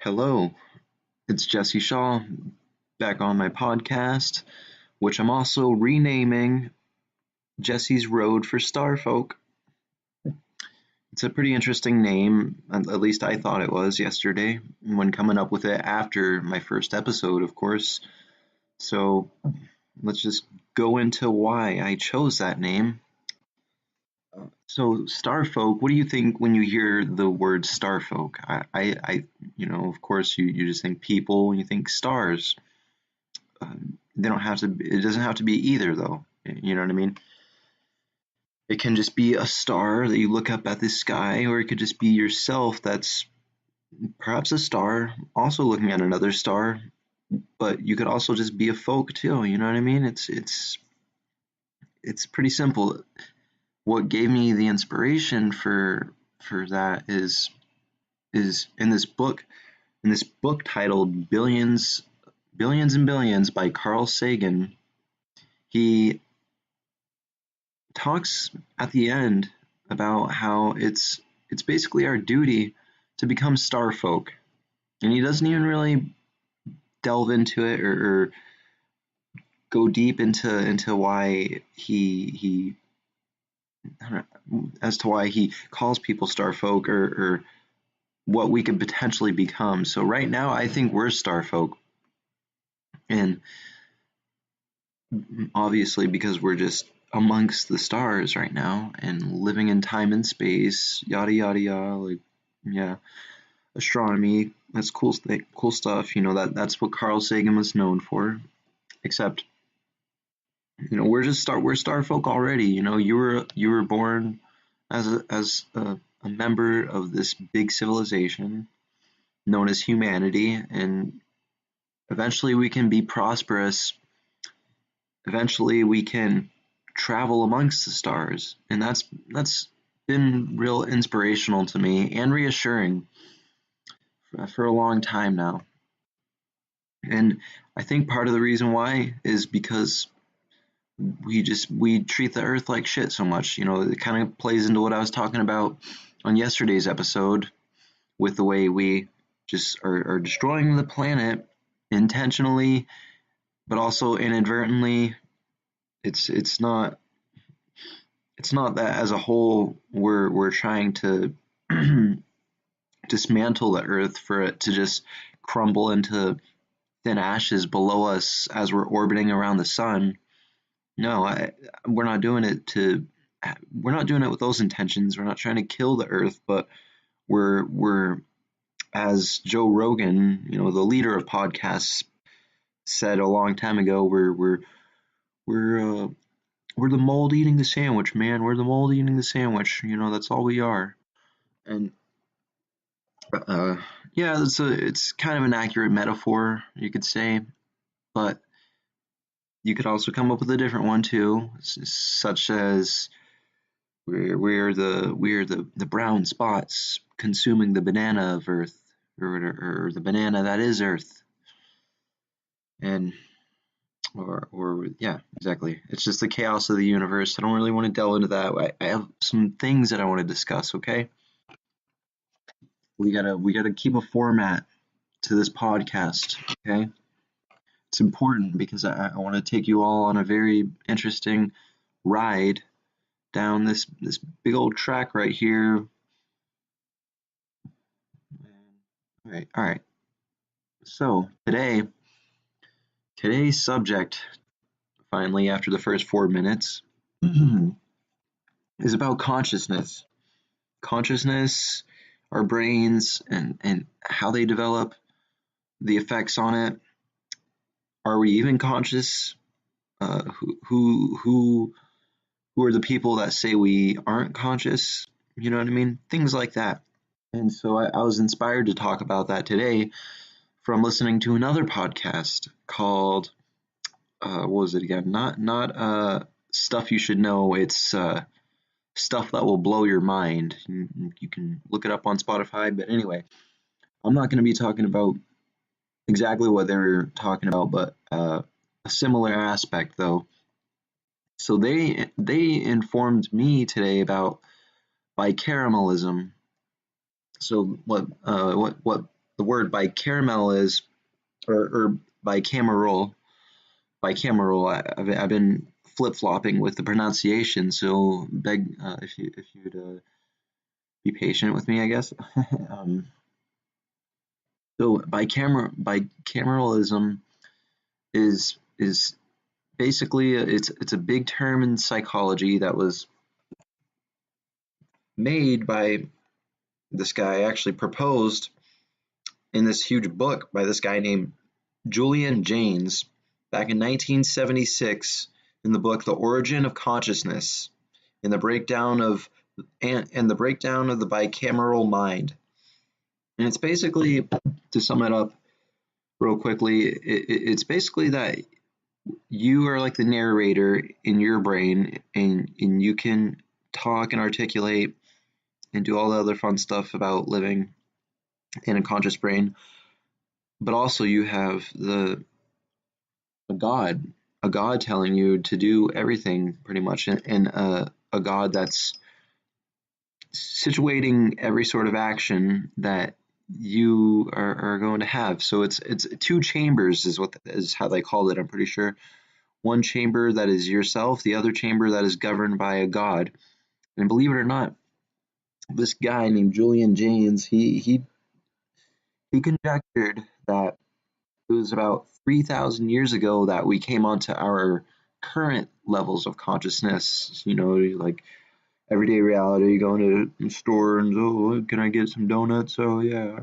Hello, it's Jesse Shaw back on my podcast, which I'm also renaming Jesse's Road for Starfolk. It's a pretty interesting name, at least I thought it was yesterday, when coming up with it after my first episode, of course. So let's just go into why I chose that name. So Starfolk, what do you think when you hear the word Starfolk? Of course, you just think people, you think stars. They don't have to. It doesn't have to be either, though. You know what I mean? It can just be a star that you look up at the sky, or it could just be yourself that's perhaps a star, also looking at another star. But you could also just be a folk too. You know what I mean? It's pretty simple. What gave me the inspiration for that is in this book titled Billions and Billions by Carl Sagan. He talks at the end about how it's basically our duty to become starfolk, and he doesn't even really delve into it or go deep into why he as to why he calls people starfolk or what we could potentially become. So right now, I think we're starfolk, and obviously because we're just amongst the stars right now and living in time and space, yada yada yada. Like, yeah, astronomy, that's cool stuff. That's what Carl Sagan was known for. Except, we're starfolk already. You were born as a member of this big civilization known as humanity, and eventually we can be prosperous. Eventually we can travel amongst the stars, and that's been real inspirational to me and reassuring for a long time now. And I think part of the reason why is because we treat the earth like shit so much. It kind of plays into what I was talking about on yesterday's episode with the way we just are destroying the planet intentionally, but also inadvertently. It's not that as a whole we're trying to dismantle the earth for it to just crumble into thin ashes below us as we're orbiting around the sun. No, we're not doing it with those intentions. We're not trying to kill the earth, but we're as Joe Rogan, the leader of podcasts, said a long time ago, we're the mold eating the sandwich, man. We're the mold eating the sandwich. That's all we are. And yeah, it's kind of an accurate metaphor, you could say, but you could also come up with a different one too, such as we're the brown spots consuming the banana of Earth, or the banana that is Earth, and or yeah, exactly. It's just the chaos of the universe. I don't really want to delve into that. I have some things that I want to discuss. Okay, we gotta keep a format to this podcast. Okay, it's important because I want to take you all on a very interesting ride down this big old track right here. All right. So today's subject, finally, after the first 4 minutes, is about consciousness. Consciousness, our brains, and how they develop, the effects on it. Are we even conscious? Who are the people that say we aren't conscious? You know what I mean? Things like that. And so I was inspired to talk about that today from listening to another podcast called, what was it again? Not Stuff You Should Know. It's Stuff That Will Blow Your Mind. You can look it up on Spotify. But anyway, I'm not going to be talking about exactly what they were talking about, but a similar aspect though. So they informed me today about bicaramellism. So what the word bicameral is, or bicameral. I've been flip-flopping with the pronunciation, so beg if you'd be patient with me, I guess. So bicameralism is basically it's a big term in psychology that was made by this guy, actually proposed in this huge book by this guy named Julian Jaynes back in 1976 in the book The Origin of Consciousness, in the breakdown of the breakdown of the bicameral mind. And it's basically, to sum it up real quickly, it's basically that you are like the narrator in your brain, and you can talk and articulate and do all the other fun stuff about living in a conscious brain, but also you have a God telling you to do everything pretty much, and a God that's situating every sort of action that you are going to have. So it's two chambers is how they call it, I'm pretty sure. One chamber that is yourself, the other chamber that is governed by a God. And believe it or not, this guy named Julian Jaynes, he conjectured that it was about 3,000 years ago that we came onto our current levels of consciousness, like everyday reality, going to the store and, oh, can I get some donuts? Oh yeah,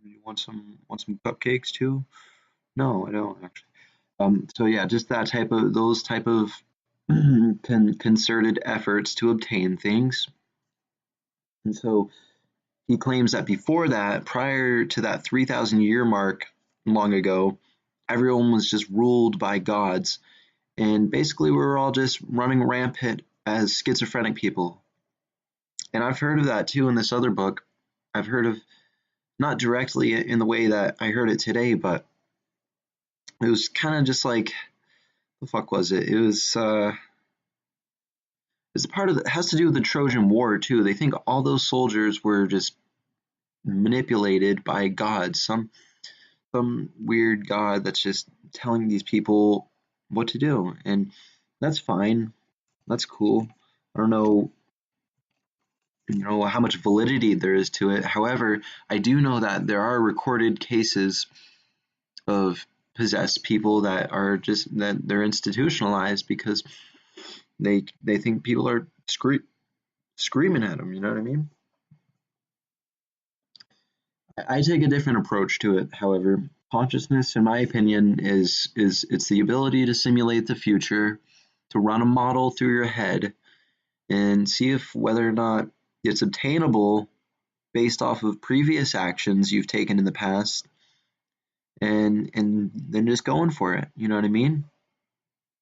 you want some cupcakes too? No, I don't actually. So yeah, just those type of concerted efforts to obtain things. And so he claims that before that, prior to that 3,000 year mark long ago, everyone was just ruled by gods. And basically we were all just running rampant as schizophrenic people. And I've heard of that too in this other book. I've heard of, not directly in the way that I heard it today, but it was kind of just like, the fuck was it? It was it's a part of it has to do with the Trojan War too. They think all those soldiers were just manipulated by God, some weird God that's just telling these people what to do, and that's fine. That's cool. I don't know, how much validity there is to it. However, I do know that there are recorded cases of possessed people that they're institutionalized because they think people are screaming at them. You know what I mean? I take a different approach to it. However, consciousness, in my opinion, is it's the ability to simulate the future, to run a model through your head, and see if whether or not it's obtainable based off of previous actions you've taken in the past, and then just going for it. You know what I mean?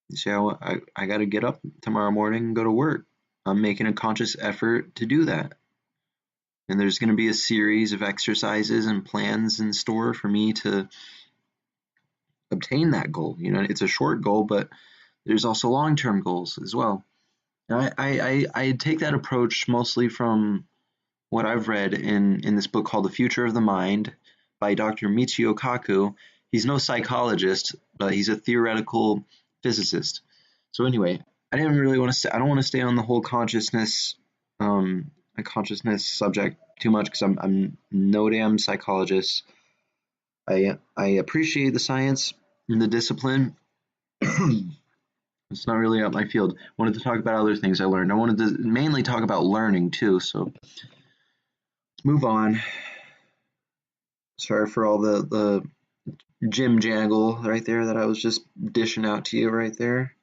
You say, I got to get up tomorrow morning and go to work. I'm making a conscious effort to do that. And there's going to be a series of exercises and plans in store for me to obtain that goal. It's a short goal, but there's also long-term goals as well. And I take that approach mostly from what I've read in this book called The Future of the Mind by Dr. Michio Kaku. He's no psychologist, but he's a theoretical physicist. So anyway, I didn't really want to I don't want to stay on the whole consciousness subject too much because I'm no damn psychologist. I appreciate the science and the discipline. It's not really up my field. I wanted to talk about other things I learned. I wanted to mainly talk about learning too. So let's move on. Sorry for all the Jim jangle right there that I was just dishing out to you right there.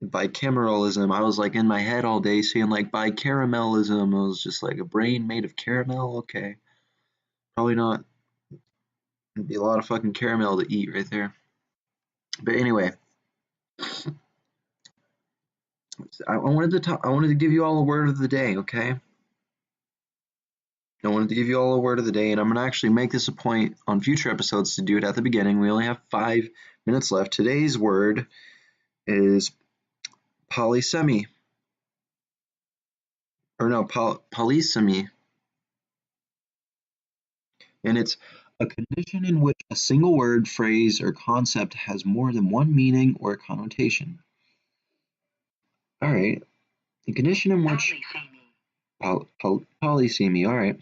Bicameralism, I was like in my head all day saying like bicaramelism. It was just like a brain made of caramel. Okay, probably not. It'd be a lot of fucking caramel to eat right there. But anyway, I wanted to give you all a word of the day. Okay, I wanted to give you all a word of the day, and I'm gonna actually make this a point on future episodes to do it at the beginning. We only have 5 minutes left. Today's word is polysemy. Or no, polysemy. And it's a condition in which a single word, phrase, or concept has more than one meaning or connotation. All right. A condition in which polysemy. All right.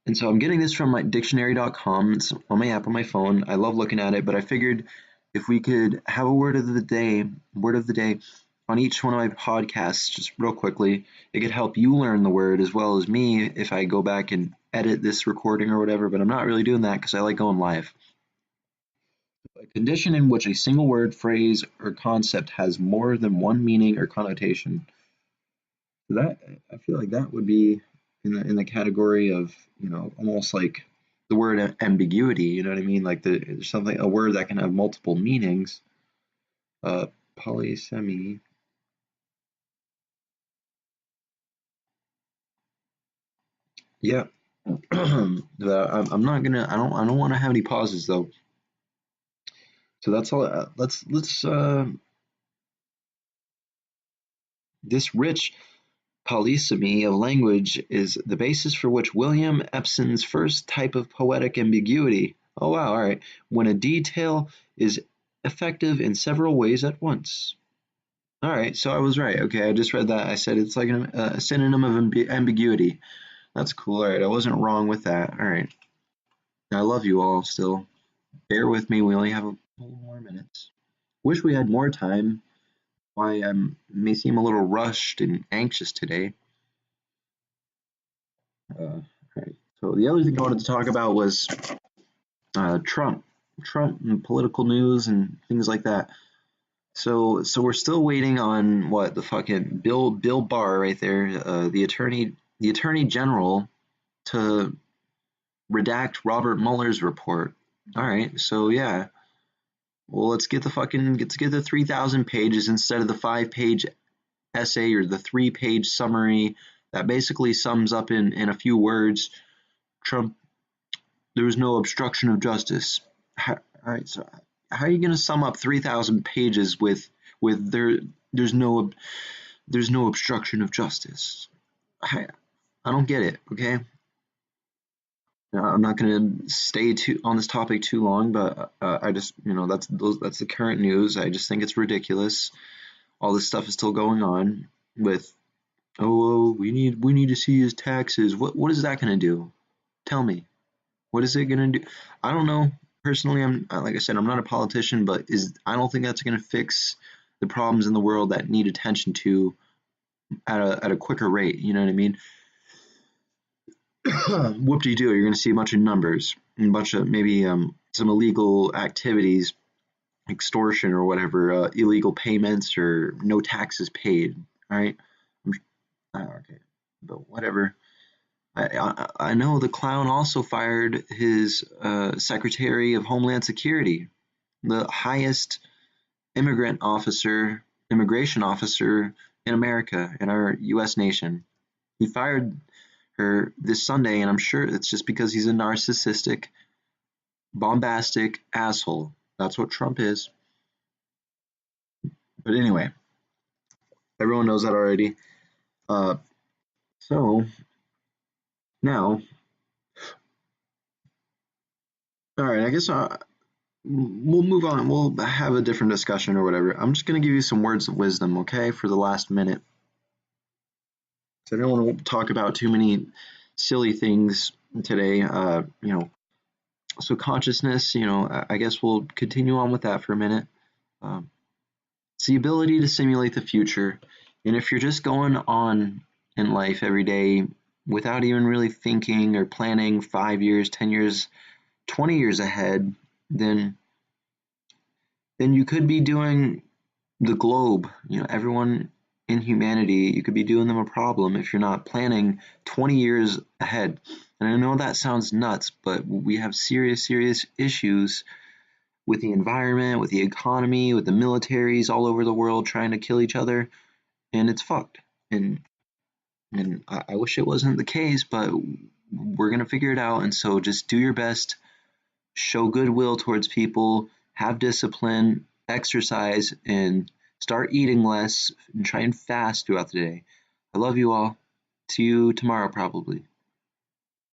And so I'm getting this from my dictionary.com. It's on my app on my phone. I love looking at it, but I figured if we could have a word of the day on each one of my podcasts, just real quickly, it could help you learn the word as well as me if I go back and edit this recording or whatever, but I'm not really doing that because I like going live. A condition in which a single word, phrase, or concept has more than one meaning or connotation. That, I feel like that would be in the category of, almost like the word ambiguity, you know what I mean? Like there's something, a word that can have multiple meanings. Polysemy. Yeah. I'm not gonna, I don't want to have any pauses though. So that's all. Let's this rich polysemy of language is the basis for which William Epson's first type of poetic ambiguity. Oh wow, all right. When a detail is effective in several ways at once. All right, so I was right. Okay, I just read that. I said it's like a synonym of ambiguity. That's cool. All right, I wasn't wrong with that. All right. I love you all still. Bear with me. We only have a couple more minutes. Wish we had more time. Why I may seem a little rushed and anxious today. All right. So the other thing I wanted to talk about was Trump and political news and things like that. So we're still waiting on what the fucking Bill Barr right there, the attorney general, to redact Robert Mueller's report. All right, so yeah, well let's get the 3,000 pages instead of the 5-page essay or the 3-page summary that basically sums up in a few words. Trump, there was no obstruction of justice. All right, so how are you going to sum up 3,000 pages with there's no obstruction of justice? I don't get it. Okay, now, I'm not going to stay on this topic too long, but I just that's the current news. I just think it's ridiculous. All this stuff is still going on with we need to see his taxes. What is that going to do? Tell me. What is it going to do? I don't know. Personally, I'm like I said, I'm not a politician, but I don't think that's going to fix the problems in the world that need attention to at a quicker rate. You know what I mean? Whoop-de-doo, you're going to see a bunch of numbers and a bunch of maybe some illegal activities, extortion or whatever, illegal payments or no taxes paid. All right, okay, but whatever. I know the clown also fired his Secretary of Homeland Security, the highest immigration officer in America, in our U.S. nation. He fired her this Sunday, and I'm sure it's just because he's a narcissistic, bombastic asshole. That's what Trump is. But anyway, everyone knows that already. So now, all right, I guess we'll move on. We'll have a different discussion or whatever. I'm just going to give you some words of wisdom, okay, for the last minute. So I don't want to talk about too many silly things today. So consciousness, I guess we'll continue on with that for a minute. It's the ability to simulate the future. And if you're just going on in life every day without even really thinking or planning 5 years, 10 years, 20 years ahead, then you could be doing the globe, everyone in humanity, you could be doing them a problem if you're not planning 20 years ahead. And I know that sounds nuts, but we have serious issues with the environment, with the economy, with the militaries all over the world trying to kill each other, and it's fucked. And I wish it wasn't the case, but we're going to figure it out. And so just do your best, show goodwill towards people, have discipline, exercise, and start eating less and try and fast throughout the day. I love you all. See you tomorrow, probably.